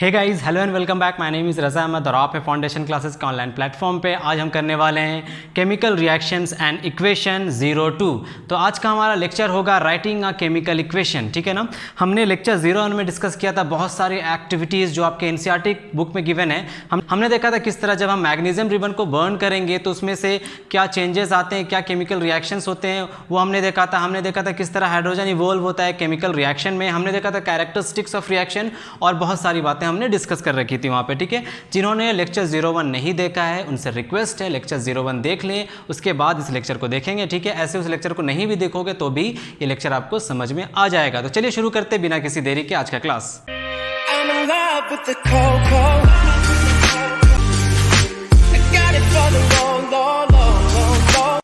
Hey guys, hello and welcome back. My name is Raza Ahmad और आप है फाउंडेशन क्लासेस के ऑनलाइन प्लेटफॉर्म पे। आज हम करने वाले हैं केमिकल रिएक्शंस एंड इक्वेशन 02। तो आज का हमारा लेक्चर होगा राइटिंग अ केमिकल इक्वेशन, ठीक है ना। हमने लेक्चर 01 में डिस्कस किया था बहुत सारी एक्टिविटीज़ जो आपके एनसीईआरटी बुक में गिवन है। हमने देखा था किस तरह जब हम मैग्नीशियम रिबन को बर्न करेंगे तो उसमें से क्या चेंजेस आते हैं, क्या केमिकल रिएक्शंस होते हैं, वो हमने देखा था। हमने देखा था किस तरह हाइड्रोजन इवॉल्व होता है केमिकल रिएक्शन में। हमने देखा था कैरेक्टरिस्टिक्स ऑफ रिएक्शन और बहुत सारी बातें हमने डिस्कस कर रखी थी वहाँ पे, ठीक है। जिन्होंने लेक्चर 01 नहीं देखा है उनसे रिक्वेस्ट है लेक्चर 01 देख लें, उसके बाद इस लेक्चर को देखेंगे, ठीक है। ऐसे उस लेक्चर को नहीं भी देखोगे तो भी ये लेक्चर आपको समझ में आ जाएगा। तो चलिए शुरू करते बिना किसी देरी के आज का क्लास।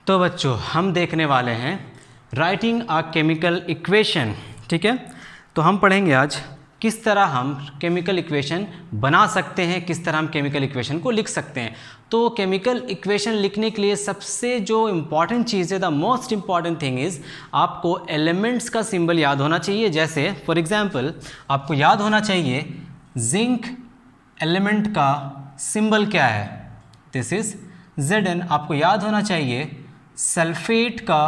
तो बच्चों, हम देखने वाले हैं राइटिंग अ केमिकल इक्वेशन, ठीक है। तो हम पढ़ेंगे आज किस तरह हम केमिकल इक्वेशन बना सकते हैं, किस तरह हम केमिकल इक्वेशन को लिख सकते हैं। तो केमिकल इक्वेशन लिखने के लिए सबसे जो इम्पॉर्टेंट चीज़ है, the most important thing is आपको एलिमेंट्स का सिंबल याद होना चाहिए। जैसे फॉर एग्जांपल आपको याद होना चाहिए जिंक एलिमेंट का सिंबल क्या है, दिस इज़ Zn। आपको याद होना चाहिए सल्फेट का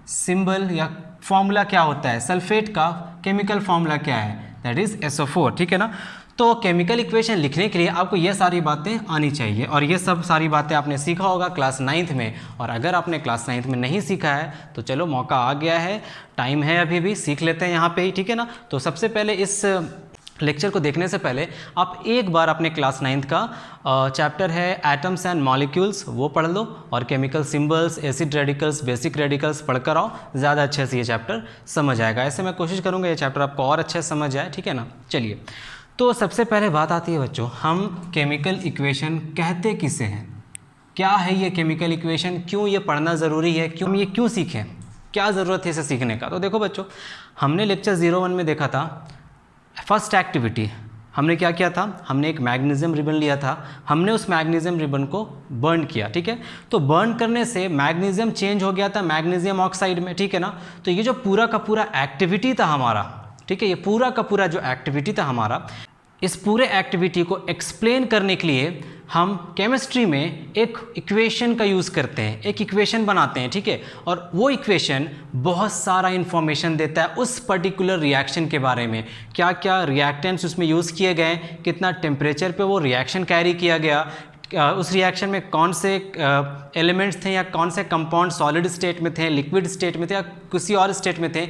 सिंबल या फॉर्मूला क्या होता है, सल्फेट का केमिकल फॉर्मूला क्या है, दैट इज़ SO4, ठीक है ना। तो केमिकल इक्वेशन लिखने के लिए आपको ये सारी बातें आनी चाहिए और ये सब सारी बातें आपने सीखा होगा क्लास 9th में। और अगर आपने क्लास 9th में नहीं सीखा है तो चलो मौका आ गया है, टाइम है, अभी भी सीख लेते हैं यहाँ पे ही, ठीक है ना। तो सबसे पहले इस लेक्चर को देखने से पहले आप एक बार अपने क्लास 9th का चैप्टर है एटम्स एंड मॉलिक्यूल्स वो पढ़ लो और chemical symbols, acid radicals, basic radicals पढ़कर आओ, ज़्यादा अच्छे से ये चैप्टर समझ आएगा। ऐसे मैं कोशिश करूँगा ये चैप्टर आपको और अच्छे से समझ जाए, ठीक है ना। चलिए, तो सबसे पहले बात आती है बच्चों, हम केमिकल इक्वेशन कहते किसे हैं, क्या है ये केमिकल इक्वेशन, क्यों ये पढ़ना ज़रूरी है, क्यों हम ये क्यों सीखें, क्या ज़रूरत है इसे सीखने का। तो देखो बच्चों, हमने लेक्चर 01 में देखा था फर्स्ट एक्टिविटी हमने क्या किया था, हमने एक मैग्नीशियम रिबन लिया था, हमने उस मैग्नीशियम रिबन को बर्न किया, ठीक है। तो बर्न करने से मैग्नीशियम चेंज हो गया था मैग्नीशियम ऑक्साइड में, ठीक है ना। तो ये जो पूरा का पूरा एक्टिविटी था हमारा, ठीक है, ये पूरा का पूरा जो एक्टिविटी था हमारा, इस पूरे एक्टिविटी को एक्सप्लेन करने के लिए हम केमिस्ट्री में एक इक्वेशन का यूज़ करते हैं, एक इक्वेशन बनाते हैं, ठीक है। और वो इक्वेशन बहुत सारा इन्फॉर्मेशन देता है उस पर्टिकुलर रिएक्शन के बारे में, क्या क्या रिएक्टेंट्स उसमें यूज़ किए गए, कितना टेम्परेचर पे वो रिएक्शन कैरी किया गया, उस रिएक्शन में कौन से एलिमेंट्स थे या कौन से कंपाउंड सॉलिड स्टेट में थे, लिक्विड स्टेट में थे या किसी और स्टेट में थे।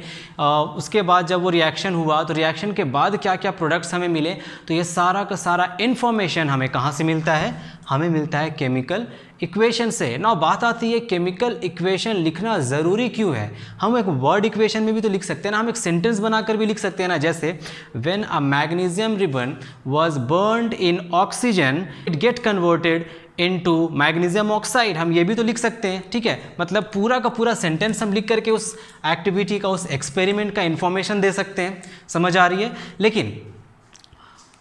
उसके बाद जब वो रिएक्शन हुआ तो रिएक्शन के बाद क्या क्या प्रोडक्ट्स हमें मिले। तो ये सारा का सारा इन्फॉर्मेशन हमें कहाँ से मिलता है, हमें मिलता है केमिकल इक्वेशन से। ना बात आती है केमिकल इक्वेशन लिखना ज़रूरी क्यों है। हम एक वर्ड इक्वेशन में भी तो लिख सकते हैं ना, हम एक सेंटेंस बनाकर भी लिख सकते हैं ना। जैसे when a magnesium ribbon was burned in oxygen it get converted into magnesium oxide, हम ये भी तो लिख सकते हैं, ठीक है। मतलब पूरा का पूरा सेंटेंस हम लिख करके उस एक्टिविटी का, उस एक्सपेरिमेंट का इन्फॉर्मेशन दे सकते हैं, समझ आ रही है। लेकिन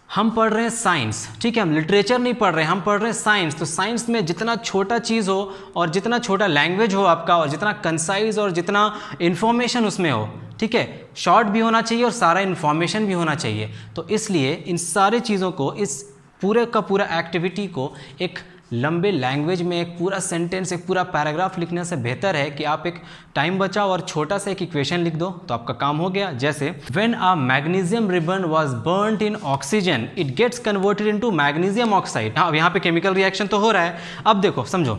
हम पढ़ रहे हैं साइंस, ठीक है, हम लिटरेचर नहीं पढ़ रहे हैं, हम पढ़ रहे हैं साइंस। तो साइंस में जितना छोटा चीज़ हो और जितना छोटा लैंग्वेज हो आपका और जितना कंसाइज और जितना इन्फॉर्मेशन उसमें हो, ठीक है, शॉर्ट भी होना चाहिए और सारा इन्फॉर्मेशन भी होना चाहिए। तो इसलिए इन सारी चीज़ों को, इस पूरे का पूरा एक्टिविटी को एक लंबे लैंग्वेज में एक पूरा सेंटेंस, एक पूरा पैराग्राफ लिखने से बेहतर है कि आप एक टाइम बचाओ और छोटा सा एक इक्वेशन लिख दो तो आपका काम हो गया। जैसे when a magnesium ribbon was burned in oxygen it gets converted into magnesium oxide. हाँ, यहाँ पे केमिकल रिएक्शन तो हो रहा है। अब देखो, समझो,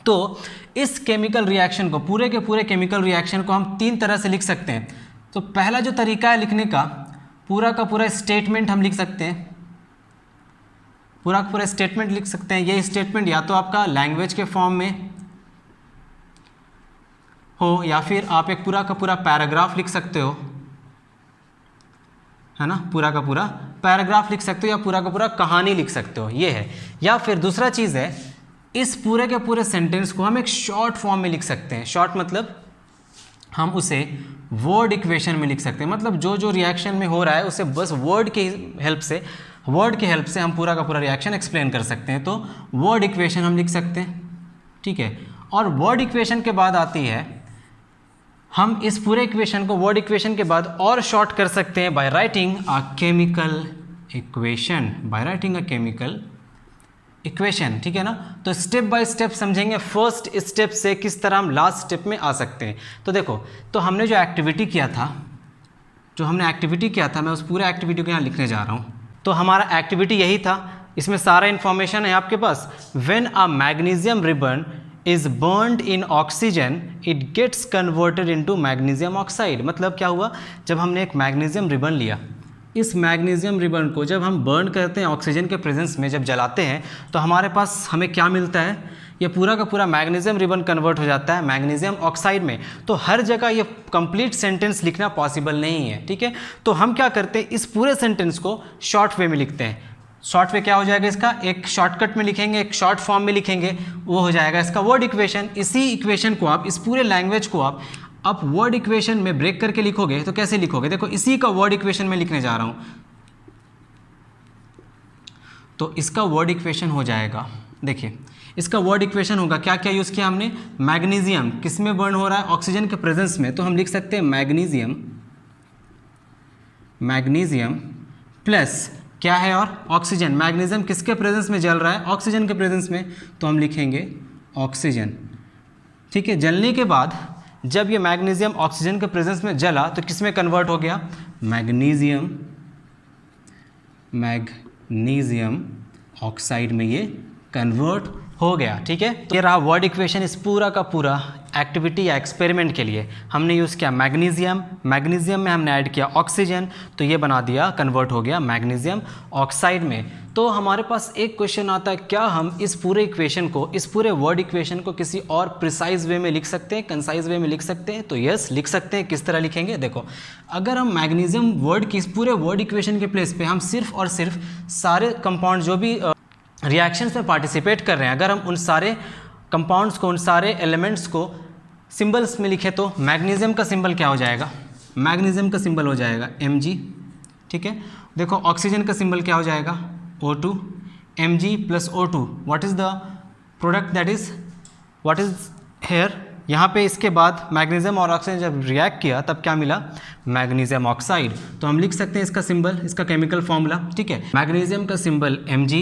तो इस केमिकल रिएक्शन को, पूरे के पूरे केमिकल रिएक्शन को हम 3 तरह से लिख सकते हैं। तो पहला जो तरीका है लिखने का पूरा स्टेटमेंट हम लिख सकते हैं, पूरा का पूरा स्टेटमेंट लिख सकते हैं। ये स्टेटमेंट या तो आपका लैंग्वेज के फॉर्म में हो या फिर आप एक पूरा का पूरा पैराग्राफ लिख सकते हो, है ना, पूरा का पूरा पैराग्राफ लिख सकते हो या पूरा का पूरा कहानी लिख सकते हो, ये है। या फिर दूसरा चीज़ है, इस पूरे के पूरे सेंटेंस को हम एक शॉर्ट फॉर्म में लिख सकते हैं। शॉर्ट मतलब हम उसे वर्ड इक्वेशन में लिख सकते हैं, मतलब जो जो रिएक्शन में हो रहा है उसे बस वर्ड की हेल्प से हम पूरा का पूरा रिएक्शन एक्सप्लेन कर सकते हैं। तो वर्ड इक्वेशन हम लिख सकते हैं, ठीक है। और वर्ड इक्वेशन के बाद आती है, हम इस पूरे इक्वेशन को वर्ड इक्वेशन के बाद और शॉर्ट कर सकते हैं by writing a chemical equation, by writing a chemical equation, ठीक है ना। तो स्टेप बाय स्टेप समझेंगे, फर्स्ट स्टेप से किस तरह हम लास्ट स्टेप में आ सकते हैं। तो देखो, तो हमने जो एक्टिविटी किया था, मैं उस पूरे एक्टिविटी को यहाँ लिखने जा रहा हूँ। तो हमारा एक्टिविटी यही था, इसमें सारा इन्फॉर्मेशन है आपके पास। When a magnesium ribbon is burned in oxygen it gets converted into magnesium oxide. मतलब क्या हुआ, जब हमने एक मैग्नीशियम रिबन लिया, इस मैग्नीशियम रिबन को जब हम बर्न करते हैं ऑक्सीजन के प्रेजेंस में, जब जलाते हैं, तो हमारे पास हमें क्या मिलता है, ये पूरा का पूरा मैग्नीशियम रिबन कन्वर्ट हो जाता है मैग्नीशियम ऑक्साइड में। तो हर जगह ये कंप्लीट सेंटेंस लिखना पॉसिबल नहीं है, ठीक है। तो हम क्या करते हैं, इस पूरे सेंटेंस को शॉर्ट वे में लिखते हैं। शॉर्ट वे क्या हो जाएगा इसका, एक शॉर्टकट में लिखेंगे, एक शॉर्ट फॉर्म में लिखेंगे, वो हो जाएगा इसका वर्ड इक्वेशन। इसी इक्वेशन को आप, इस पूरे लैंग्वेज को आप वर्ड इक्वेशन में ब्रेक करके लिखोगे तो कैसे लिखोगे, देखो इसी का वर्ड इक्वेशन में लिखने जा रहा हूँ। तो इसका वर्ड इक्वेशन हो जाएगा, देखिए इसका वर्ड इक्वेशन होगा, क्या क्या यूज़ किया हमने, मैग्नीशियम किस में बर्न हो रहा है, ऑक्सीजन के प्रेजेंस में। तो हम लिख सकते हैं मैग्नीशियम प्लस क्या है, और ऑक्सीजन। मैग्नीशियम किसके प्रेजेंस में जल रहा है, ऑक्सीजन के प्रेजेंस में, तो हम लिखेंगे ऑक्सीजन, ठीक है। जलने के बाद जब ये मैग्नीशियम ऑक्सीजन के प्रेजेंस में जला तो किस में कन्वर्ट हो गया, मैग्नीशियम ऑक्साइड में ये कन्वर्ट हो गया, ठीक है। तो ये रहा वर्ड इक्वेशन इस पूरा का पूरा एक्टिविटी या एक्सपेरिमेंट के लिए। हमने यूज़ किया मैग्नीशियम में हमने ऐड किया ऑक्सीजन, तो ये बना दिया, कन्वर्ट हो गया मैग्नीशियम ऑक्साइड में। तो हमारे पास एक क्वेश्चन आता है, क्या हम इस पूरे इक्वेशन को, इस पूरे वर्ड इक्वेशन को किसी और प्रिसाइज वे में लिख सकते हैं, कंसाइज वे में लिख सकते हैं? तो यस, लिख सकते हैं। किस तरह लिखेंगे, देखो अगर हम मैग्नीशियम वर्ड की इस पूरे वर्ड इक्वेशन के प्लेस पे हम सिर्फ और सिर्फ सारे कंपाउंड जो भी रिएक्शंस में पार्टिसिपेट कर रहे हैं, अगर हम उन सारे कंपाउंड्स को, उन सारे एलिमेंट्स को सिंबल्स में लिखे, तो मैग्नीशियम का सिंबल क्या हो जाएगा, मैग्नीशियम का सिंबल हो जाएगा Mg, ठीक है। देखो ऑक्सीजन का सिंबल क्या हो जाएगा, O2, Mg plus O2, what is the product, that is what is here, यहाँ पे इसके बाद मैग्नीशियम और ऑक्सीजन जब रिएक्ट किया तब क्या मिला, मैग्नीशियम ऑक्साइड। तो हम लिख सकते हैं इसका सिंबल, इसका केमिकल फॉर्मूला, ठीक है। मैग्नीशियम का सिंबल Mg,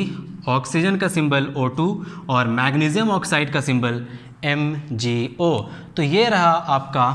ऑक्सीजन का सिंबल O2 और मैग्नीशियम ऑक्साइड का सिंबल MgO। तो ये रहा आपका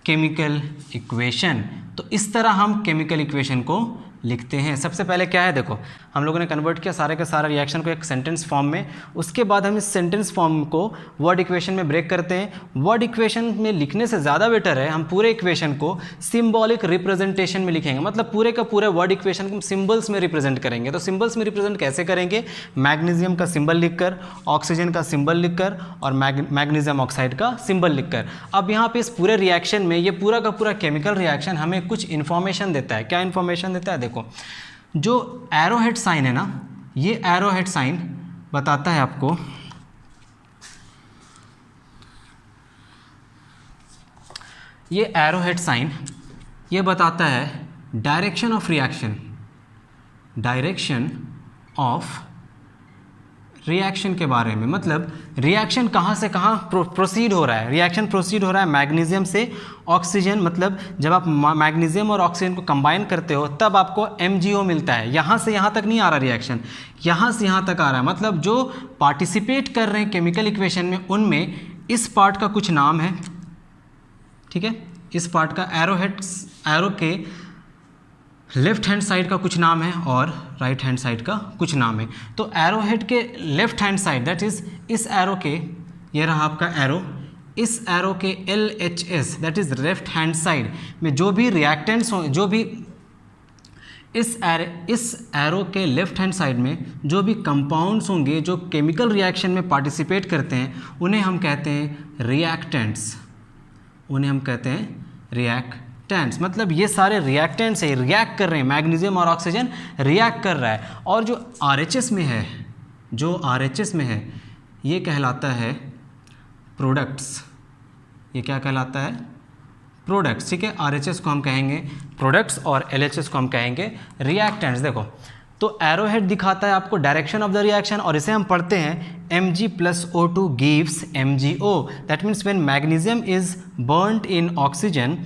केमिकल इक्वेशन। तो इस तरह हम केमिकल इक्वेशन को लिखते हैं। सबसे पहले क्या है, देखो हम लोगों ने कन्वर्ट किया सारे का सारा रिएक्शन को एक सेंटेंस फॉर्म में, उसके बाद हम इस सेंटेंस फॉर्म को वर्ड इक्वेशन में ब्रेक करते हैं। वर्ड इक्वेशन में लिखने से ज़्यादा बेटर है हम पूरे इक्वेशन को सिंबॉलिक रिप्रेजेंटेशन में लिखेंगे, मतलब पूरे का पूरे वर्ड इक्वेशन को सिंबल्स में रिप्रेजेंट करेंगे। तो सिंबल्स में रिप्रेजेंट कैसे करेंगे, मैग्नीशियम का सिंबल लिखकर, ऑक्सीजन का सिंबल लिखकर और मैग्नीशियम ऑक्साइड का सिंबल लिखकर। अब यहाँ पे इस पूरे रिएक्शन में, ये पूरा का पूरा केमिकल रिएक्शन हमें कुछ इन्फॉर्मेशन देता है। क्या इन्फॉर्मेशन देता है, देखो जो एरोहेड साइन है ना, ये एरोहेड साइन बताता है आपको, ये एरोहेड साइन ये बताता है direction of reaction, direction of reaction के बारे में। मतलब रिएक्शन कहाँ से कहाँ प्रोसीड हो रहा है, रिएक्शन प्रोसीड हो रहा है मैग्नीशियम से ऑक्सीजन, मतलब जब आप मैग्नीशियम और ऑक्सीजन को कंबाइन करते हो तब आपको MgO मिलता है। यहाँ से यहाँ तक नहीं आ रहा रिएक्शन, यहाँ से यहाँ तक आ रहा है। मतलब जो पार्टिसिपेट कर रहे हैं केमिकल इक्वेशन में, उनमें इस पार्ट का कुछ नाम है, ठीक है, इस पार्ट का एरो के लेफ्ट हैंड साइड का कुछ नाम है और राइट हैंड साइड का कुछ नाम है। तो एरोहेड के left hand side, that is इस एरो के, ये रहा आपका एरो, इस एरो के LHS that is left hand side में जो भी रिएक्टेंट्स हों, जो भी इस एरो के लेफ्ट हैंड साइड में जो भी कंपाउंड्स होंगे जो केमिकल रिएक्शन में पार्टिसिपेट करते हैं, उन्हें हम कहते हैं रिएक्टेंट्स, उन्हें हम कहते हैं रिएक्टेंट्स। मतलब ये सारे रिएक्टेंट्स है, रिएक्ट कर रहे हैं, मैग्नीशियम और ऑक्सीजन रिएक्ट कर रहा है। और जो RHS में है, जो RHS में है ये कहलाता है प्रोडक्ट्स, ये क्या कहलाता है, प्रोडक्ट्स, ठीक है। RHS को हम कहेंगे प्रोडक्ट्स और LHS को हम कहेंगे रिएक्टेंट्स। देखो तो एरोहेड दिखाता है आपको डायरेक्शन ऑफ द रिएक्शन, और इसे हम पढ़ते हैं Mg plus O2 gives MgO। That means when magnesium is burned in oxygen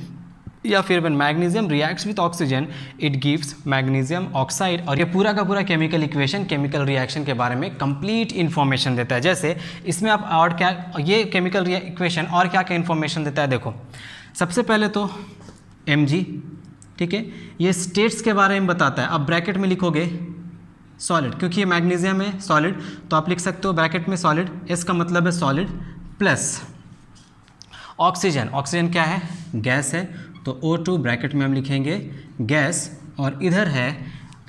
या फिर when magnesium reacts with oxygen it gives magnesium oxide. और ये पूरा का पूरा केमिकल इक्वेशन केमिकल रिएक्शन के बारे में कंप्लीट इन्फॉर्मेशन देता है। जैसे इसमें आप और क्या, ये केमिकल इक्वेशन और क्या क्या इन्फॉर्मेशन देता है देखो। सबसे पहले तो Mg, ठीक है, ये स्टेट्स के बारे में बताता है। अब ब्रैकेट में लिखोगे सॉलिड, क्योंकि ये मैग्नीशियम है सॉलिड, तो आप लिख सकते हो ब्रैकेट में सॉलिड, एस का मतलब है सॉलिड, प्लस ऑक्सीजन, ऑक्सीजन क्या है, गैस है, तो O2 ब्रैकेट में हम लिखेंगे गैस, और इधर है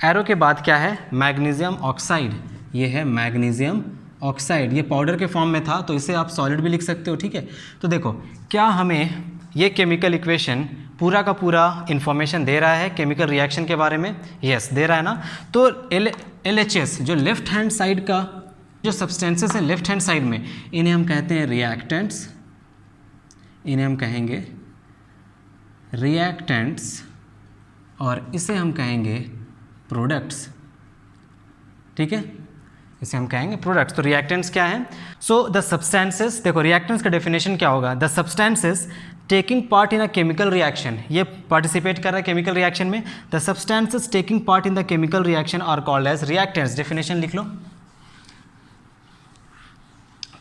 एरो के बाद क्या है, मैग्नीशियम ऑक्साइड, ये है मैग्नीशियम ऑक्साइड, ये पाउडर के फॉर्म में था तो इसे आप सॉलिड भी लिख सकते हो, ठीक है। तो देखो क्या हमें ये केमिकल इक्वेशन पूरा का पूरा इन्फॉर्मेशन दे रहा है केमिकल रिएक्शन के बारे में, यस दे रहा है ना। तो LHS जो लेफ्ट हैंड साइड का जो सब्सटेंसेस है लेफ्ट हैंड साइड में, इन्हें हम कहते हैं रिएक्टेंट्स, इन्हें हम कहेंगे रिएक्टेंट्स, और इसे हम कहेंगे प्रोडक्ट्स, ठीक है, इसे हम कहेंगे प्रोडक्ट्स। तो रिएक्टेंट्स क्या हैं, सो द सब्सटेंसेस, देखो रिएक्टेंट्स का डेफिनेशन क्या होगा, the substances taking part in a chemical reaction, ये पार्टिसिपेट कर रहा है केमिकल रिएक्शन में, the substances taking part in the chemical reaction are called as reactants. Definition लिख लो।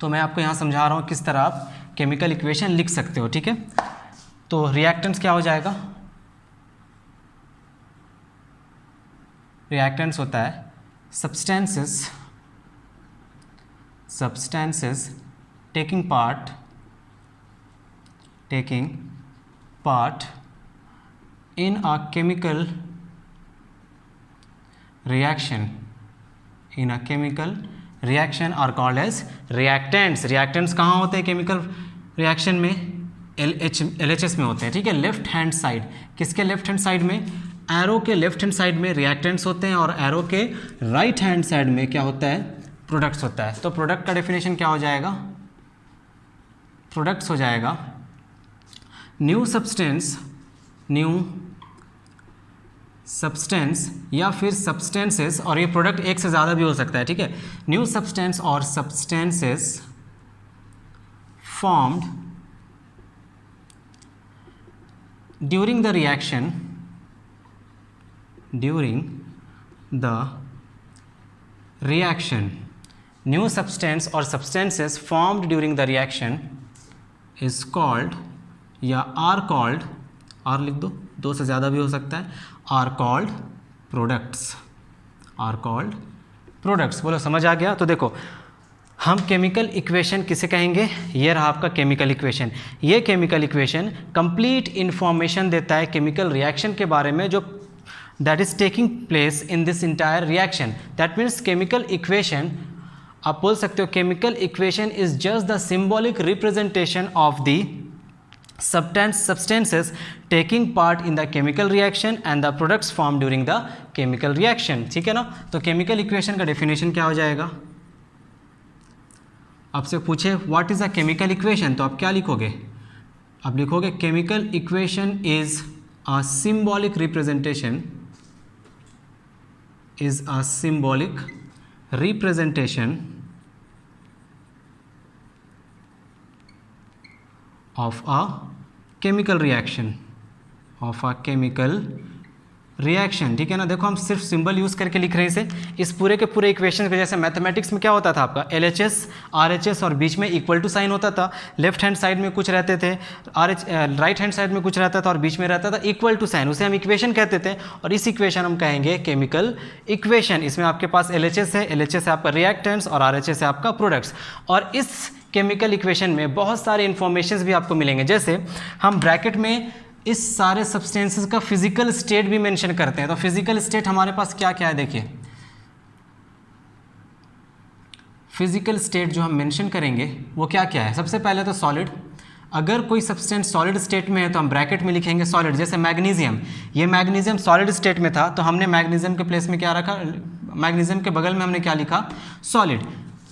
तो मैं आपको यहाँ समझा रहा हूँ किस तरह आप केमिकल इक्वेशन लिख सकते हो, ठीक है। तो रिएक्टेंट्स क्या हो जाएगा, रिएक्टेंट्स होता है substances taking part in a chemical reaction are called as reactants। reactants कहाँ होते हैं केमिकल रिएक्शन में, LHS में होते हैं, ठीक है। लेफ्ट हैंड साइड, किसके लेफ्ट हैंड साइड में, एरो के लेफ्ट हैंड साइड में रिएक्टेंट्स होते हैं, और एरो के राइट हैंड साइड में क्या होता है, प्रोडक्ट्स होता है। तो प्रोडक्ट का डेफिनेशन क्या हो जाएगा, प्रोडक्ट्स हो जाएगा न्यू सब्सटेंस या फिर सब्सटेंसेस, और ये प्रोडक्ट एक से ज़्यादा भी हो सकता है, ठीक है। न्यू सब्सटेंस और substances formed during the reaction, new substance और substances formed during the reaction is called या आर कॉल्ड, आर लिख दो, दो से ज़्यादा भी हो सकता है, आर कॉल्ड प्रोडक्ट्स, बोलो समझ आ गया। तो देखो हम केमिकल इक्वेशन किसे कहेंगे, ये रहा आपका केमिकल इक्वेशन। ये केमिकल इक्वेशन कंप्लीट इन्फॉर्मेशन देता है केमिकल रिएक्शन के बारे में जो that is taking place in this entire reaction। that means chemical equation, आप बोल सकते हो chemical equation is just the symbolic representation of the substances taking part in the chemical reaction and the products formed during the chemical reaction, ठीक है ना। तो chemical equation का definition क्या हो जाएगा, आपसे पूछे what is a chemical equation, तो आप क्या लिखोगे, आप लिखोगे chemical equation is a symbolic representation of a chemical reaction, ठीक है ना। देखो हम सिर्फ सिंबल यूज़ करके लिख रहे हैं इसे, इस पूरे के पूरे इक्वेशन के, जैसे मैथमेटिक्स में क्या होता था आपका LHS RHS और बीच में इक्वल टू साइन होता था, लेफ्ट हैंड साइड में कुछ रहते थे, राइट हैंड साइड में कुछ रहता था और बीच में रहता था इक्वल टू साइन, उसे हम इक्वेशन कहते थे, और इस इक्वेशन हम कहेंगे केमिकल इक्वेशन। इसमें आपके पास LHS है, LHS है आपका रिएक्टेंट्स और RHS है आपका प्रोडक्ट्स, और इस केमिकल इक्वेशन में बहुत सारे इन्फॉर्मेशन भी आपको मिलेंगे। जैसे हम ब्रैकेट में इस सारे सब्सटेंसेस का फिजिकल स्टेट भी मेंशन करते हैं। तो फिजिकल स्टेट हमारे पास क्या क्या है, देखिए फिजिकल स्टेट जो हम मेंशन करेंगे वो क्या क्या है। सबसे पहले तो सॉलिड, अगर कोई सब्सटेंस सॉलिड स्टेट में है तो हम ब्रैकेट में लिखेंगे सॉलिड। जैसे मैग्नीशियम, ये मैग्नीशियम सॉलिड स्टेट में था तो हमने मैग्नीशियम के प्लेस में क्या रखा, मैग्नीशियम के बगल में हमने क्या लिखा, सॉलिड।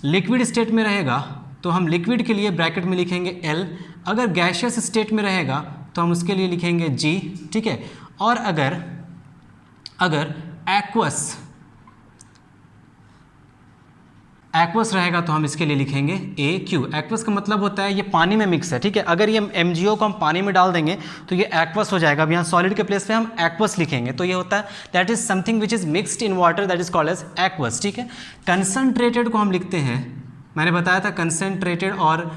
लिक्विड स्टेट में रहेगा तो हम लिक्विड के लिए ब्रैकेट में लिखेंगे L, अगर गैशियस स्टेट में रहेगा तो हम उसके लिए लिखेंगे G, ठीक है। और अगर एक्वस रहेगा तो हम इसके लिए लिखेंगे AQ। एक्वस का मतलब होता है ये पानी में मिक्स है, ठीक है। अगर ये MgO को हम पानी में डाल देंगे तो ये एक्वस हो जाएगा। अब यहाँ सॉलिड के प्लेस पे हम एक्वस लिखेंगे तो ये होता है that is something which is mixed in water, that is called as aqueous, ठीक है। कंसनट्रेटेड को हम लिखते हैं, मैंने बताया था कंसनट्रेटेड और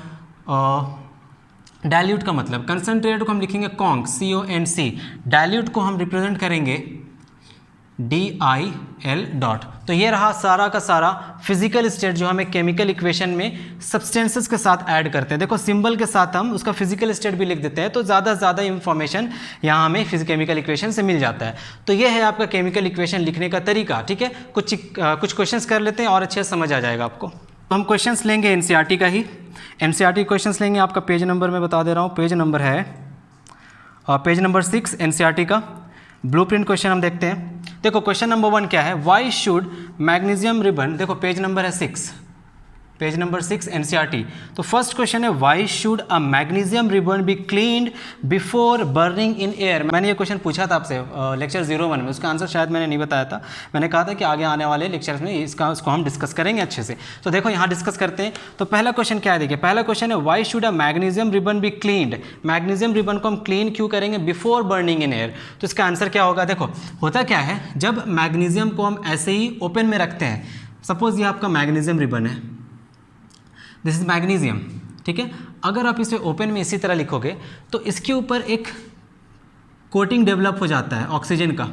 डाइल्यूट का मतलब, कंसनट्रेटेड को हम लिखेंगे कॉन्क, CONC। डाइल्यूट को हम रिप्रेजेंट करेंगे DIL डॉट। तो ये रहा सारा का सारा फिजिकल स्टेट जो हमें केमिकल इक्वेशन में सब्सटेंसेस के साथ ऐड करते हैं। देखो सिंबल के साथ हम उसका फिजिकल स्टेट भी लिख देते हैं तो ज़्यादा से ज़्यादा इंफॉर्मेशन यहाँ हमें केमिकल इक्वेशन से मिल जाता है। तो ये है आपका केमिकल इक्वेशन लिखने का तरीका, ठीक है। कुछ क्वेश्चंस कर लेते हैं और अच्छे से समझ आ जाएगा आपको। तो हम क्वेश्चंस लेंगे NCERT का ही, NCERT क्वेश्चंस लेंगे। आपका पेज नंबर मैं बता दे रहा हूँ, पेज नंबर है पेज नंबर 6 NCERT का। ब्लूप्रिंट क्वेश्चन हम देखते हैं। देखो क्वेश्चन नंबर 1 क्या है, वाई शुड मैग्नीशियम रिबन, देखो पेज नंबर है 6, पेज नंबर 6 NCERT। तो फर्स्ट क्वेश्चन है why should a magnesium ribbon be cleaned before burning in air. मैंने ये क्वेश्चन पूछा था आपसे लेक्चर 01 में, उसका आंसर शायद मैंने नहीं बताया था। मैंने कहा था कि आगे आने वाले लेक्चर्स में उसको हम डिस्कस करेंगे अच्छे से। तो देखो यहाँ डिस्कस करते हैं। तो पहला क्वेश्चन क्या है, देखिए पहला क्वेश्चन है why should a magnesium ribbon be cleaned. Magnesium ribbon को हम क्लीन क्यों करेंगे बिफोर बर्निंग इन एयर। तो इसका आंसर क्या होगा, देखो होता क्या है जब मैग्नीशियम को हम ऐसे ही ओपन में रखते हैं, सपोज ये आपका मैग्नीशियम रिबन है, दिस इज मैग्नीशियम, ठीक है। अगर आप इसे ओपन में इसी तरह लिखोगे तो इसके ऊपर एक कोटिंग डेवलप हो जाता है ऑक्सीजन का,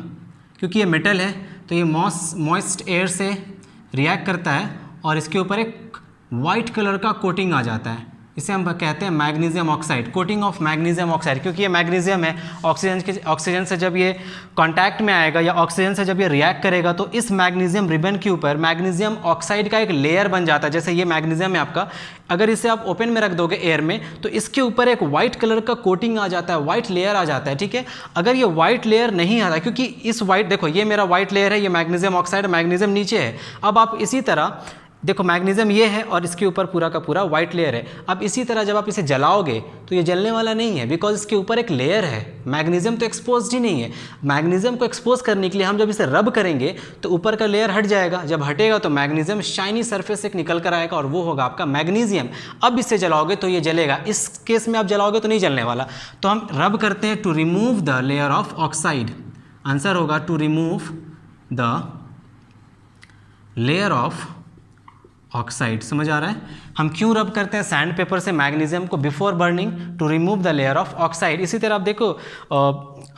क्योंकि ये मेटल है तो ये मॉइस्ट एयर से रिएक्ट करता है और इसके ऊपर एक वाइट कलर का कोटिंग आ जाता है। इसे हम कहते हैं magnesium oxide, coating of magnesium oxide. क्योंकि ये मैग्नीशियम है, ऑक्सीजन से जब ये कांटेक्ट में आएगा या ऑक्सीजन से जब ये रिएक्ट करेगा तो इस मैग्नीशियम रिबन के ऊपर मैग्नीशियम ऑक्साइड का एक लेयर बन जाता है। जैसे ये मैग्नीशियम है आपका, अगर इसे आप ओपन में रख दोगे एयर में तो इसके ऊपर एक वाइट कलर का कोटिंग आ जाता है, वाइट लेयर आ जाता है, ठीक है। अगर ये वाइट लेयर नहीं आता, क्योंकि इस वाइट, देखो ये मेरा वाइट लेयर है, ये मैग्नीशियम ऑक्साइड, मैग्नीशियम नीचे है। अब आप इसी तरह देखो मैग्नीशियम ये है और इसके ऊपर पूरा का पूरा वाइट लेयर है। अब इसी तरह जब आप इसे जलाओगे तो ये जलने वाला नहीं है, बिकॉज इसके ऊपर एक लेयर है। मैग्नीशियम तो एक्सपोज ही नहीं है। मैग्नीशियम को एक्सपोज करने के लिए हम जब इसे रब करेंगे तो ऊपर का लेयर हट जाएगा, जब हटेगा तो मैग्नीशियम शाइनी सरफेस एक निकल कर आएगा और वो होगा आपका मैग्नीशियम। अब इसे जलाओगे तो ये जलेगा, इस केस में आप जलाओगे तो नहीं जलने वाला। तो हम रब करते हैं to remove the layer of oxide. Answer होगा to remove the layer of oxide. समझ आ रहा है हम क्यों रब करते हैं सैंड पेपर से मैग्नीशियम को before burning, to remove the layer of oxide. इसी तरह आप देखो,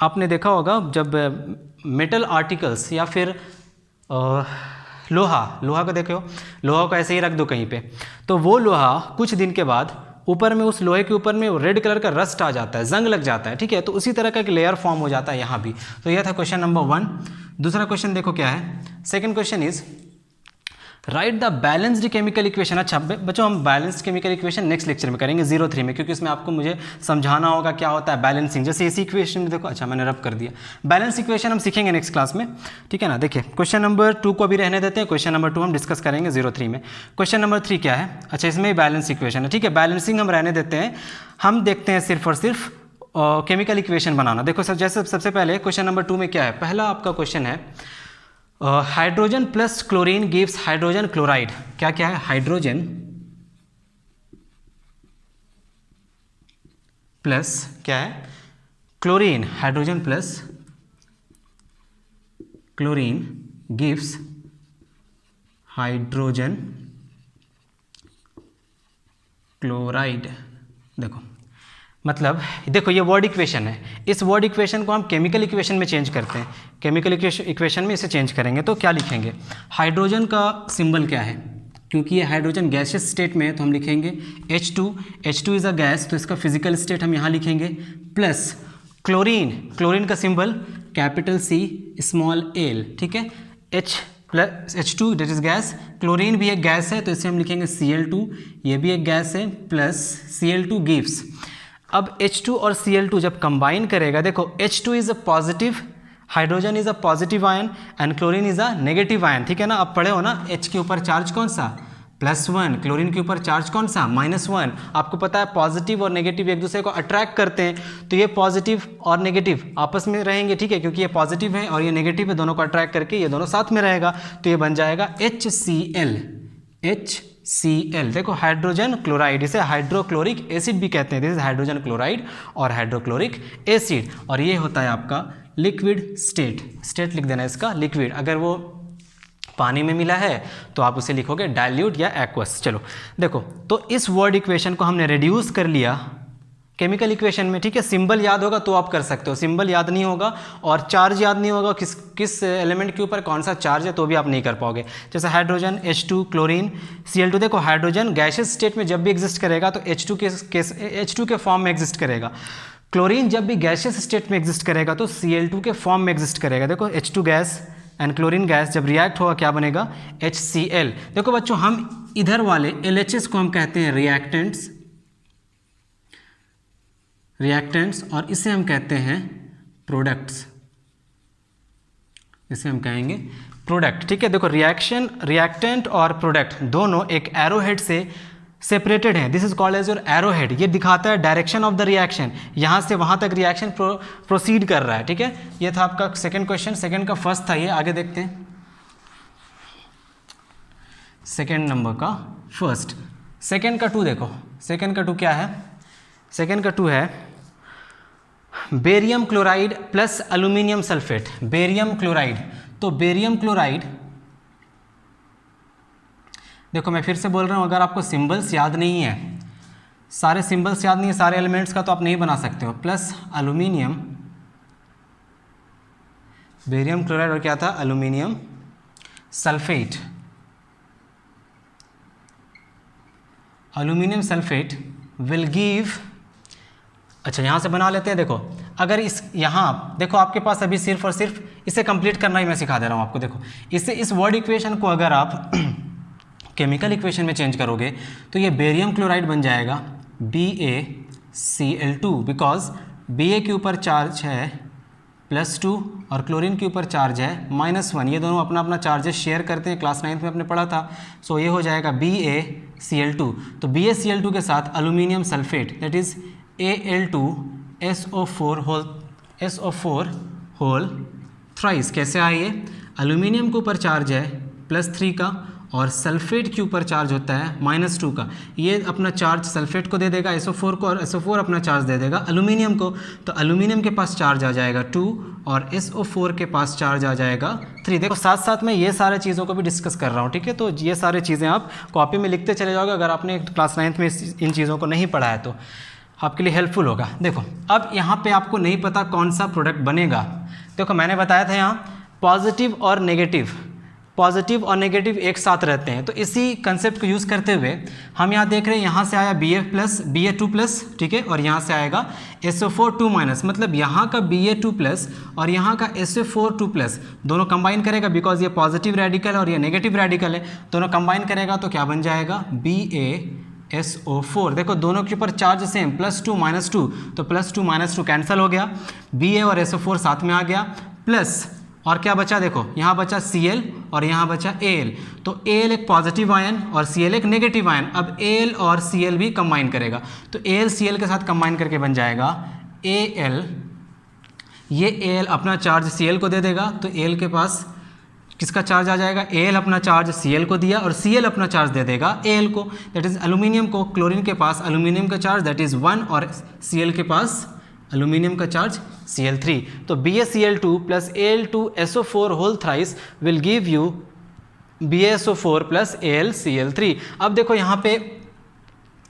आपने देखा होगा जब मेटल आर्टिकल्स या फिर लोहा को देखो, लोहा को ऐसे ही रख दो कहीं पे, तो वो लोहा कुछ दिन के बाद ऊपर में उस लोहे के ऊपर में रेड कलर का रस्ट आ जाता है, जंग लग जाता है, ठीक है। तो उसी तरह का एक लेयर फॉर्म हो जाता है यहाँ भी। तो यह था क्वेश्चन नंबर 1। दूसरा क्वेश्चन देखो क्या है, second question is right the balanced chemical equation. अच्छा बच्चों, हम balanced chemical equation next lecture में करेंगे 03 में, क्योंकि इसमें आपको मुझे समझाना होगा क्या होता है बैलेंसिंग। जैसे इसी इक्वेशन में देखो, अच्छा मैंने रब कर दिया, बैलेंस इक्वेशन हम सीखेंगे नेक्स्ट क्लास में, ठीक है ना। देखिए क्वेश्चन नंबर 2 को अभी रहने देते हैं, क्वेश्चन नंबर 2 हम डिस्कस करेंगे 03 में। क्वेश्चन नंबर 3 क्या है, अच्छा इसमें बैलेंस इक्वेशन है, ठीक है। बैलेंसिंग हम रहने देते हैं, हम देखते हैं सिर्फ और सिर्फ केमिकल इक्वेशन बनाना। देखो सर, जैसे सबसे पहले क्वेश्चन नंबर 2 में क्या है, पहला आपका क्वेश्चन है hydrogen plus chlorine gives hydrogen chloride. क्या क्या है, हाइड्रोजन प्लस क्या है, chlorine, hydrogen plus chlorine gives hydrogen chloride. देखो मतलब देखो ये वर्ड इक्वेशन है, इस वर्ड इक्वेशन को हम केमिकल इक्वेशन में चेंज करते हैं, केमिकल इक्वेशन में इसे चेंज करेंगे तो क्या लिखेंगे, हाइड्रोजन का सिंबल क्या है, क्योंकि ये हाइड्रोजन गैसियस स्टेट में है तो हम लिखेंगे H2, H2 is a gas तो इसका फिजिकल स्टेट हम यहाँ लिखेंगे, प्लस क्लोरीन, क्लोरीन का symbol capital C small l, ठीक है। H2 that is gas, chlorine भी एक गैस है तो इसे हम लिखेंगे Cl2, ये भी एक गैस है, प्लस Cl2 गिव्स। अब H2 और Cl2 जब कंबाइन करेगा, देखो H2 is a positive, hydrogen is a positive ion and chlorine is a negative ion, ठीक है ना। आप पढ़े हो ना, H के ऊपर चार्ज कौन सा, +1, क्लोरीन के ऊपर चार्ज कौन सा, -1। आपको पता है पॉजिटिव और नेगेटिव एक दूसरे को अट्रैक्ट करते हैं, तो ये पॉजिटिव और नेगेटिव आपस में रहेंगे, ठीक है, क्योंकि ये पॉजिटिव है और ये नेगेटिव है, दोनों को अट्रैक्ट करके ये दोनों साथ में रहेगा, तो ये बन जाएगा HCl, HCl। देखो हाइड्रोजन क्लोराइड, इसे हाइड्रोक्लोरिक एसिड भी कहते हैं, दिस इज हाइड्रोजन क्लोराइड और हाइड्रोक्लोरिक एसिड। और ये होता है आपका लिक्विड स्टेट, स्टेट लिख देना इसका लिक्विड। अगर वो पानी में मिला है तो आप उसे लिखोगे डाइल्यूट या एक्वस। चलो देखो, तो इस वर्ड इक्वेशन को हमने रिड्यूस कर लिया केमिकल इक्वेशन में, ठीक है। सिंबल याद होगा तो आप कर सकते हो, सिंबल याद नहीं होगा और चार्ज याद नहीं होगा किस एलिमेंट के ऊपर कौन सा चार्ज है, तो भी आप नहीं कर पाओगे। जैसे हाइड्रोजन H2, क्लोरीन Cl2। देखो हाइड्रोजन गैसियस स्टेट में जब भी एग्जिस्ट करेगा तो H2 के फॉर्म में एग्जिस्ट करेगा। क्लोरीन जब भी गैसियस स्टेट में एग्जिस्ट करेगा तो Cl2 के फॉर्म में एग्जिस्ट करेगा। देखो H2 gas and chlorine gas जब रिएक्ट होगा क्या बनेगा, HCl। देखो बच्चों, हम इधर वाले LHS को हम कहते हैं रिएक्टेंट्स और इसे हम कहते हैं प्रोडक्ट्स, इसे हम कहेंगे प्रोडक्ट, ठीक है। देखो रिएक्टेंट और प्रोडक्ट दोनों एक एरोहेड से सेपरेटेड हैं। This is called as your arrowhead. ये दिखाता है डायरेक्शन ऑफ द रिएक्शन, यहाँ से वहाँ तक रिएक्शन प्रोसीड कर रहा है, ठीक है। ये था आपका सेकंड क्वेश्चन, सेकंड का फर्स्ट था ये। आगे देखते हैं सेकंड नंबर का फर्स्ट। सेकंड का 2 देखो, सेकंड का 2 क्या है, सेकंड का 2 है barium chloride plus aluminium sulphate. Barium chloride, तो बेरियम क्लोराइड, देखो मैं फिर से बोल रहा हूँ, अगर आपको सिंबल्स याद नहीं है, सारे सिंबल्स याद नहीं है सारे एलिमेंट्स का, तो आप नहीं बना सकते हो। प्लस एल्यूमिनियम, बेरियम क्लोराइड और क्या था, aluminium sulphate. Aluminium sulphate will give, अच्छा यहाँ से बना लेते हैं। देखो अगर इस यहाँ देखो आपके पास अभी सिर्फ और सिर्फ इसे कंप्लीट करना ही मैं सिखा दे रहा हूँ आपको। देखो इससे इस वर्ड इक्वेशन को अगर आप केमिकल इक्वेशन में चेंज करोगे तो ये बेरियम क्लोराइड बन जाएगा BaCl2, बिकॉज Ba के ऊपर चार्ज है +2 और क्लोरीन के ऊपर चार्ज है -1। ये दोनों अपना अपना चार्जेस शेयर करते हैं, क्लास 9th में आपने पढ़ा था। सो ये हो जाएगा BaCl2। तो BaCl2 के साथ aluminium sulphate that is Al2SO4 whole thrice. कैसे आए ये, एल्यूमिनियम के ऊपर चार्ज है +3 का और सल्फेट के ऊपर चार्ज होता है -2 का। ये अपना चार्ज सल्फेट को दे देगा SO4 को और SO4 अपना चार्ज दे देगा एल्यूमिनियम को। तो एल्यूमिनियम के पास चार्ज आ जाएगा 2 और SO4 के पास चार्ज आ जाएगा 3। देखो साथ साथ मैं ये सारे चीज़ों को भी डिस्कस कर रहा हूँ, ठीक है। तो ये सारी चीज़ें आप कॉपी में लिखते चले जाओगे, अगर आपने क्लास 9th में इन चीज़ों को नहीं पढ़ा है तो आपके लिए हेल्पफुल होगा। देखो अब यहाँ पे आपको नहीं पता कौन सा प्रोडक्ट बनेगा। देखो मैंने बताया था यहाँ पॉजिटिव और नेगेटिव, पॉजिटिव और नेगेटिव एक साथ रहते हैं। तो इसी कंसेप्ट को यूज़ करते हुए हम यहाँ देख रहे हैं, यहाँ से आया Ba2+, ठीक है, और यहाँ से आएगा SO4 मतलब यहाँ का Ba2+ और यहाँ का SO4 दोनों कंबाइन करेगा, बिकॉज ये पॉजिटिव रेडिकल और ये नेगेटिव रेडिकल है, दोनों कंबाइन करेगा तो क्या बन जाएगा BaSO4। देखो दोनों के ऊपर चार्ज सेम +2 -2, तो +2 -2 कैंसिल हो गया, Ba और SO4 साथ में आ गया, प्लस और क्या बचा, देखो यहाँ बचा Cl और यहाँ बचा Al। तो Al एक पॉजिटिव आयन और Cl एक नेगेटिव आयन। अब Al और Cl भी कंबाइन करेगा तो Al Cl के साथ कंबाइन करके बन जाएगा Al। ये Al अपना चार्ज Cl को दे देगा तो Al के पास किसका चार्ज आ जाएगा, Al अपना चार्ज Cl को दिया और Cl अपना चार्ज दे देगा Al को, दैट इज़ एल्यूमिनियम को। क्लोरीन के पास एल्यूमिनियम का चार्ज दैट इज़ 1 और Cl के पास एल्यूमिनियम का चार्ज Cl3। तो BaCl2 + Al2SO4 whole thrice will give you BaSO4 + AlCl3। अब देखो यहाँ पे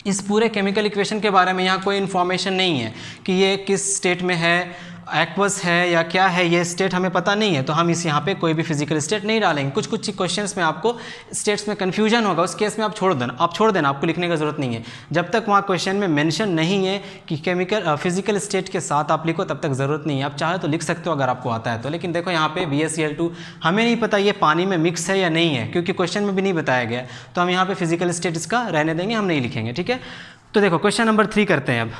इस पूरे केमिकल इक्वेशन के बारे में यहाँ कोई इन्फॉर्मेशन नहीं है कि ये किस स्टेट में है, एक्वस है या क्या है, ये स्टेट हमें पता नहीं है। तो हम इस यहाँ पे कोई भी फिजिकल स्टेट नहीं डालेंगे। कुछ कुछ क्वेश्चंस में आपको स्टेट्स में कन्फ्यूजन होगा, उस केस में आप छोड़ देना, आपको लिखने की ज़रूरत नहीं है। जब तक वहाँ क्वेश्चन में मेंशन नहीं है कि केमिकल फिजिकल स्टेट के साथ आप लिखो, तब तक ज़रूरत नहीं है। आप चाहे तो लिख सकते हो अगर आपको आता है तो। लेकिन देखो यहाँ पे BaCl2 हमें नहीं पता ये पानी में मिक्स है या नहीं है, क्योंकि क्वेश्चन में भी नहीं बताया गया, तो हम यहाँ पे फिजिकल स्टेट इसका रहने देंगे, हम नहीं लिखेंगे, ठीक है। तो देखो क्वेश्चन नंबर 3 करते हैं। अब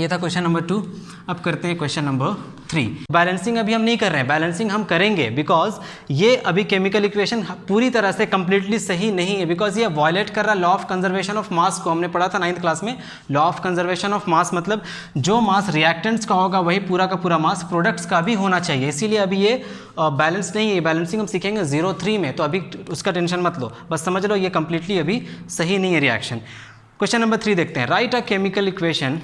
ये था क्वेश्चन नंबर 2। अब करते हैं क्वेश्चन नंबर 3। बैलेंसिंग अभी हम नहीं कर रहे हैं, बैलेंसिंग हम करेंगे बिकॉज ये अभी केमिकल इक्वेशन पूरी तरह से कंप्लीटली सही नहीं है, बिकॉज ये वायलेट कर रहा है law of conservation of mass को। हमने पढ़ा था 9th क्लास में लॉ ऑफ कंजर्वेशन ऑफ मास, मतलब जो मास रिएक्टेंट्स का होगा वही पूरा का पूरा मास प्रोडक्ट्स का भी होना चाहिए, इसीलिए अभी ये बैलेंस नहीं है। बैलेंसिंग हम सीखेंगे 0-3 में, तो अभी उसका टेंशन मत लो, बस समझ लो ये कंप्लीटली अभी सही नहीं है रिएक्शन। क्वेश्चन नंबर 3 देखते हैं। Right a chemical equation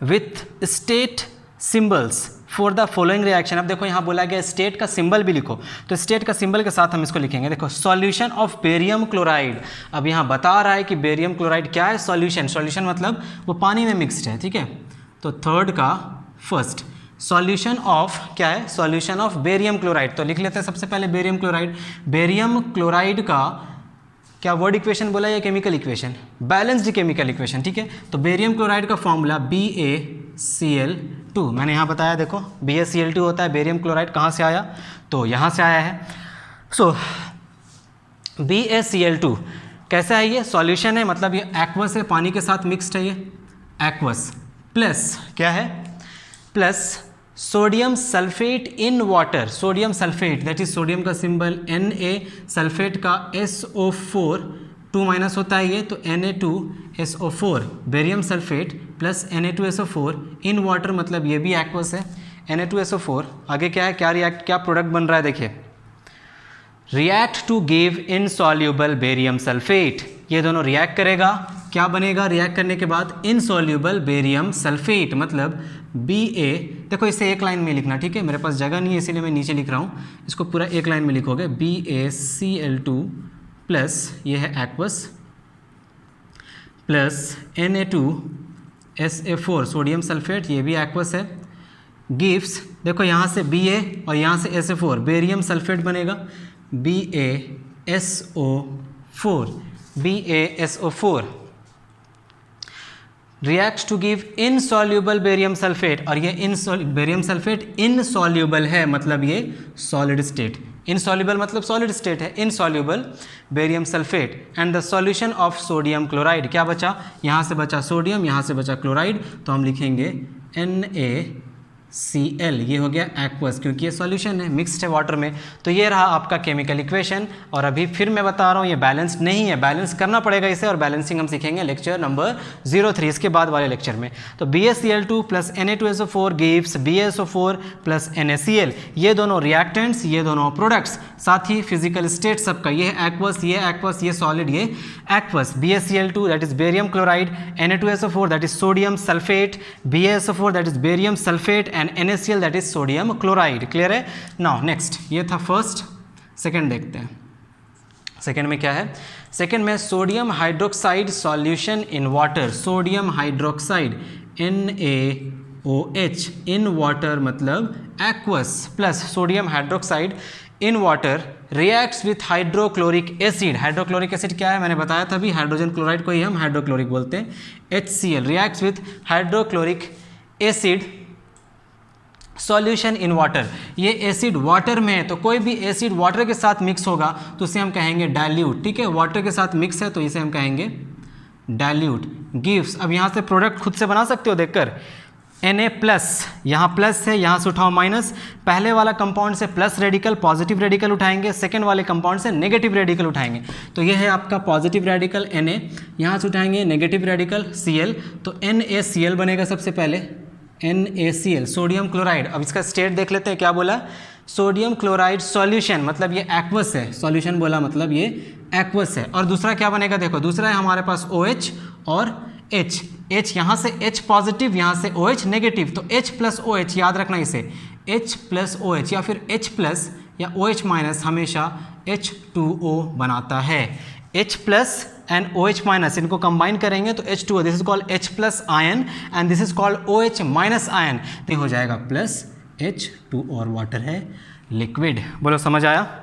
with state symbols for the following reaction. अब देखो यहाँ बोला गया स्टेट का सिंबल भी लिखो, तो स्टेट का सिंबल के साथ हम इसको लिखेंगे। देखो सॉल्यूशन ऑफ बेरियम क्लोराइड। अब यहाँ बता रहा है कि बेरियम क्लोराइड क्या है, सॉल्यूशन। सॉल्यूशन मतलब वो पानी में मिक्स्ड है, ठीक है। तो थर्ड का फर्स्ट सॉल्यूशन ऑफ क्या है, सॉल्यूशन ऑफ बेरियम क्लोराइड। तो लिख लेते हैं सबसे पहले बेरियम क्लोराइड। बेरियम क्लोराइड का क्या वर्ड इक्वेशन बोला या chemical equation, balanced chemical equation, ठीक है। तो बेरियम क्लोराइड का फॉर्मूला BaCl2। मैंने यहाँ बताया, देखो BaCl2 होता है। बेरियम क्लोराइड कहाँ से आया, तो यहाँ से आया है। सो BaCl2 कैसा है, ये सॉल्यूशन है, मतलब ये एक्वस है, पानी के साथ मिक्स्ड है ये एक्वस, प्लस क्या है, plus sodium sulphate in water. Sodium sulphate that is sodium का सिंबल Na, सल्फेट का SO4 2- होता है ये, तो Na2SO4 barium sulphate plus Na2SO4 इन वाटर, मतलब ये भी एक्वस है Na2SO4। आगे क्या है, क्या प्रोडक्ट बन रहा है, देखिए react to give insoluble barium sulphate. ये दोनों रिएक्ट करेगा, क्या बनेगा, रिएक्ट करने के बाद इनसॉल्यूबल बेरियम सल्फेट, मतलब Ba। देखो इसे एक लाइन में लिखना, ठीक है, मेरे पास जगह नहीं है इसीलिए मैं नीचे लिख रहा हूँ, इसको पूरा एक लाइन में लिखोगे। BaCl2 प्लस ये है aqueous plus Na2SO4 sodium sulphate, ये भी एक्वस है, गिव्स, देखो यहाँ से Ba और यहाँ से SO4 बेरियम सल्फेट बनेगा, BaSO4 reacts to give insoluble barium sulphate. और ये बेरियम सल्फेट इनसॉल्यूबल है, मतलब ये सॉलिड स्टेट। इनसॉल्यूबल मतलब सॉलिड स्टेट है, insoluble barium sulphate. And the solution of sodium chloride, क्या बचा, यहाँ से बचा सोडियम, यहाँ से बचा क्लोराइड, तो हम लिखेंगे NaCl। ये हो गया एक्वस, क्योंकि ये सॉल्यूशन है, मिक्स्ड है वाटर में। तो ये रहा आपका केमिकल इक्वेशन। और अभी फिर मैं बता रहा हूँ ये बैलेंस्ड नहीं है, बैलेंस करना पड़ेगा इसे, और बैलेंसिंग हम सीखेंगे लेक्चर नंबर 03 इसके बाद वाले लेक्चर में। तो BaCl2 plus Na2SO4 gives BaSO4 plus NaCl। ये दोनों रिएक्टेंट्स, ये दोनों प्रोडक्ट्स, साथ ही फिजिकल स्टेट सबका, ये है एक्वस, ये सॉलिड, ये aqueous. BaCl2 that is barium chloride, Na2SO4 that is sodium sulphate, BaSO4 that is barium sulphate and NaCl that is sodium chloride. Clear है। नाउ नेक्स्ट, ये था फर्स्ट। सेकंड देखते हैं, सेकंड में क्या है, सेकंड में sodium hydroxide solution in water. Sodium hydroxide NaOH in water मतलब aqueous, plus sodium hydroxide in water reacts with hydrochloric acid. Hydrochloric acid क्या है, मैंने बताया था अभी, हाइड्रोजन क्लोराइड को ही हम हाइड्रोक्लोरिक बोलते हैं, HCl। Reacts with hydrochloric acid solution in water. ये एसिड वाटर में है, तो कोई भी एसिड वाटर के साथ मिक्स होगा तो उसे हम कहेंगे डाइल्यूट, ठीक है। वाटर के साथ मिक्स है तो इसे हम कहेंगे डाइल्यूट। गिव्स, अब यहाँ से प्रोडक्ट खुद से बना सकते हो देखकर, Na प्लस, यहाँ प्लस है, यहाँ से उठाओ माइनस। पहले वाला कंपाउंड से प्लस रेडिकल पॉजिटिव रेडिकल उठाएंगे, सेकेंड वाले कंपाउंड से नेगेटिव रेडिकल उठाएंगे। तो ये है आपका पॉजिटिव रेडिकल Na, यहाँ से उठाएंगे नेगेटिव रेडिकल Cl, तो NaCl बनेगा सबसे पहले, NaCl सोडियम क्लोराइड। अब इसका स्टेट देख लेते हैं, क्या बोला, सोडियम क्लोराइड सॉल्यूशन, मतलब ये एक्वस है, सॉल्यूशन बोला मतलब ये एक्वस है। और दूसरा क्या बनेगा, देखो दूसरा है हमारे पास OH और H, यहाँ से H पॉजिटिव, यहाँ से OH नेगेटिव, तो H प्लस OH, याद रखना इसे, H प्लस OH या फिर H प्लस या OH माइनस हमेशा H2O बनाता है। H plus and OH minus, इनको कंबाइन करेंगे तो H2O, this is called H plus ion and this is called OH minus ion, तो हो जाएगा प्लस H2 और वाटर है लिक्विड। बोलो समझ आया।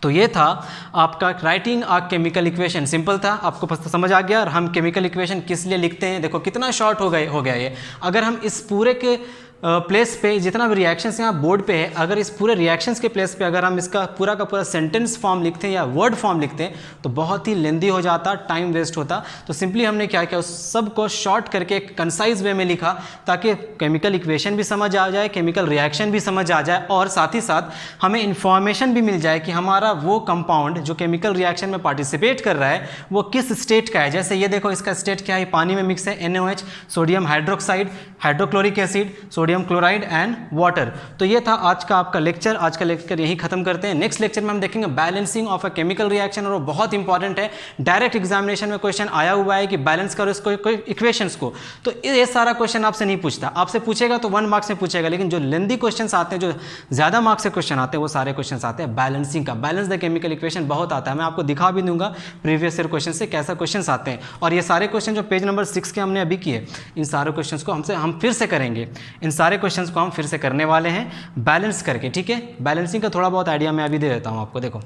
तो ये था आपका writing a chemical equation, simple था, आपको समझ आ गया। और हम केमिकल इक्वेशन किस लिए लिखते हैं, देखो कितना शॉर्ट हो गया ये। अगर हम इस पूरे के प्लेस पे जितना भी रिएक्शंस यहाँ बोर्ड पे है, अगर इस पूरे रिएक्शंस के प्लेस पे अगर हम इसका पूरा का पूरा सेंटेंस फॉर्म लिखते हैं या वर्ड फॉर्म लिखते हैं तो बहुत ही लेंदी हो जाता, टाइम वेस्ट होता। तो सिंपली हमने क्या किया, उस सब को शॉर्ट करके एक कंसाइज वे में लिखा ताकि केमिकल इक्वेशन भी समझ आ जाए, केमिकल रिएक्शन भी समझ आ जाए और साथ ही साथ हमें इंफॉर्मेशन भी मिल जाए कि हमारा वो कंपाउंड जो केमिकल रिएक्शन में पार्टिसिपेट कर रहा है वो किस स्टेट का है। जैसे ये देखो इसका स्टेट क्या है, पानी में मिक्स है NaOH, sodium hydroxide, hydrochloric acid, sodium chloride and water. तो ये था आज का आपका लेक्चर। आज का लेक्चर यही खत्म करते हैं। नेक्स्ट लेक्चर में हम देखेंगे balancing of a chemical reaction, और वो बहुत इंपॉर्टेंट है। डायरेक्ट एग्जामिनेशन में क्वेश्चन आया हुआ है कि बैलेंस करो इसको इक्वेशंस को। तो ये सारा क्वेश्चन आपसे नहीं पूछता, आपसे पूछेगा तो 1 मार्क्स में पूछेगा, लेकिन जो लेंदी क्वेश्चन आते हैं, जो ज़्यादा मार्क्स से क्वेश्चन आते हैं, वो सारे क्वेश्चन आते हैं बैलेंसिंग का। बैलेंस द केमिकल इक्वेशन बहुत आता है, मैं आपको दिखा भी दूंगा प्रीवियस ईयर क्वेश्चन से कैसा क्वेश्चन आते हैं। और ये सारे क्वेश्चन जो पेज नंबर 6 के हमने अभी किए, इन सारे क्वेश्चन को हम फिर से करेंगे। इन सारे क्वेश्चन को हम फिर से करने वाले हैं बैलेंस करके, ठीक है। बैलेंसिंग का थोड़ा बहुत आइडिया मैं अभी दे देता हूँ आपको। देखो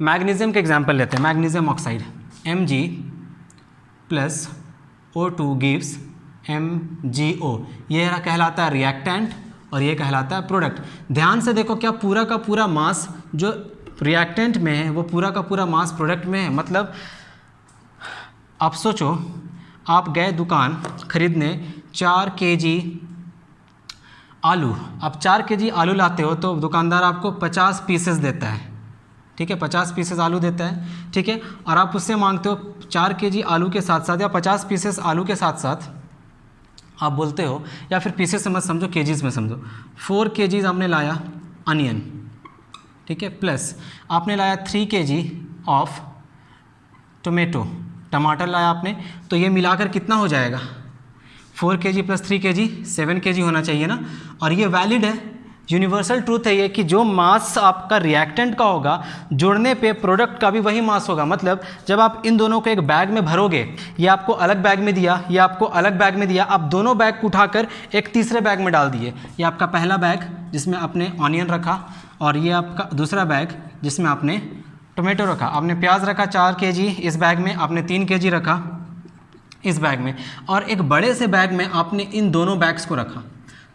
मैग्नीशियम का एग्जाम्पल लेते हैं। Magnesium oxide Mg + O2 gives MgO। ये कहलाता है रिएक्टेंट और ये कहलाता है प्रोडक्ट। ध्यान से देखो, क्या पूरा का पूरा मास जो रिएक्टेंट में है वो पूरा का पूरा मास प्रोडक्ट में है। मतलब आप सोचो, आप गए दुकान खरीदने 4 kg आलू, आप 4 kg आलू लाते हो तो दुकानदार आपको 50 पीसेस देता है, ठीक है, 50 पीसेस आलू देता है, ठीक है। और आप उससे मांगते हो 4 kg आलू के साथ साथ या 50 पीसेस आलू के साथ साथ आप बोलते हो, या फिर पीसेस से मत समझो, केजीज में समझो, 4 kg आपने लाया अनियन, ठीक है, प्लस आपने लाया 3 kg ऑफ टोमेटो, टमाटर लाया आपने। तो ये मिलाकर कितना हो जाएगा, 4 kg + 3 kg 7 kg होना चाहिए ना। और ये वैलिड है, यूनिवर्सल ट्रूथ है ये कि जो मास आपका रिएक्टेंट का होगा, जुड़ने पे प्रोडक्ट का भी वही मास होगा। मतलब जब आप इन दोनों को एक बैग में भरोगे, ये आपको अलग बैग में दिया, ये आपको अलग बैग में दिया, आप दोनों बैग को उठाकर एक तीसरे बैग में डाल दिए। ये आपका पहला बैग जिसमें आपने ऑनियन रखा, और ये आपका दूसरा बैग जिसमें आपने टोमेटो रखा। आपने प्याज रखा 4 kg इस बैग में, आपने 3 kg रखा इस बैग में, और एक बड़े से बैग में आपने इन दोनों बैग्स को रखा।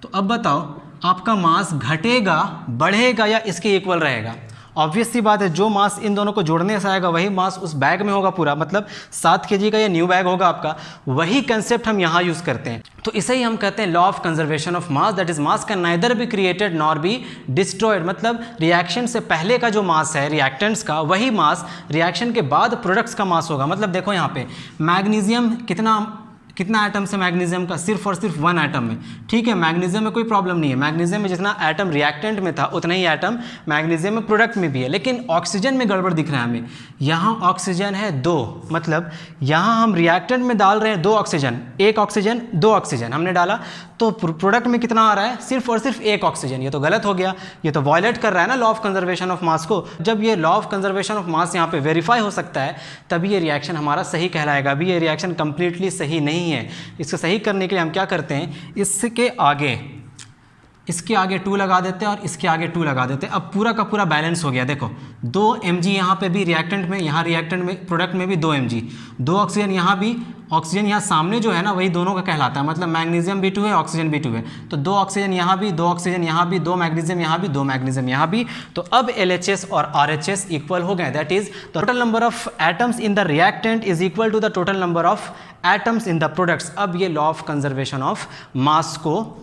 तो अब बताओ आपका मास घटेगा, बढ़ेगा या इसके इक्वल रहेगा? ऑब्वियस सी बात है, जो मास इन दोनों को जोड़ने से आएगा वही मास उस बैग में होगा पूरा। मतलब 7 kg का ये न्यू बैग होगा आपका। वही कंसेप्ट हम यहाँ यूज़ करते हैं। तो इसे ही हम कहते हैं law of conservation of mass, that is mass can neither be created nor be destroyed. मतलब रिएक्शन से पहले का जो मास है रिएक्टेंट्स का, वही मास रिएक्शन के बाद प्रोडक्ट्स का मास होगा। मतलब देखो यहाँ पे मैग्नीशियम कितना एटम्स है मैग्नीशियम का, सिर्फ और सिर्फ 1 एटम में, ठीक है। मैग्नीशियम में कोई प्रॉब्लम नहीं है, मैग्नीशियम में जितना एटम रिएक्टेंट में था उतना ही एटम मैग्नीशियम में प्रोडक्ट में भी है। लेकिन ऑक्सीजन में गड़बड़ दिख रहा है हमें। यहाँ ऑक्सीजन है 2, मतलब यहाँ हम रिएक्टेंट में डाल रहे हैं 2 ऑक्सीजन, 1 ऑक्सीजन 2 ऑक्सीजन हमने डाला, तो प्रोडक्ट में कितना आ रहा है, सिर्फ और सिर्फ 1 ऑक्सीजन। ये तो गलत हो गया, ये तो वायलेट कर रहा है ना law of conservation of mass को। जब ये लॉ ऑफ कंजर्वेशन ऑफ मास यहाँ पे वेरीफाई हो सकता है तभी ये रिएक्शन हमारा सही कहलाएगा। अभी ये रिएक्शन कंप्लीटली सही नहीं है। इसको सही करने के लिए हम क्या करते हैं, इसके आगे 2 लगा देते हैं और इसके आगे 2 लगा देते हैं। अब पूरा का पूरा बैलेंस हो गया। देखो 2 mg यहाँ पे भी रिएक्टेंट में, यहाँ रिएक्टेंट में प्रोडक्ट में भी 2 mg, 2 ऑक्सीजन यहाँ भी, ऑक्सीजन यहाँ सामने जो है ना वही दोनों का कहलाता है। मतलब मैग्नीशियम भी 2 है, ऑक्सीजन भी 2 है, तो 2 ऑक्सीजन यहाँ भी, 2 ऑक्सीजन यहाँ भी, 2 मैग्नीशियम यहाँ भी, 2 मैग्नीशियम यहाँ भी। तो अब LHS और RHS इक्वल हो गए। That is total number of atoms in the reactant is equal to the total number of atoms in the products. अब ये law of conservation of mass को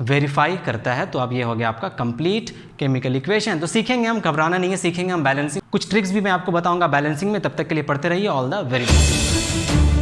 वेरीफाई करता है। तो अब ये हो गया आपका कंप्लीट केमिकल इक्वेशन। तो सीखेंगे हम, घबराना नहीं है, सीखेंगे हम बैलेंसिंग। कुछ ट्रिक्स भी मैं आपको बताऊंगा बैलेंसिंग में। तब तक के लिए पढ़ते रहिए। All the very best.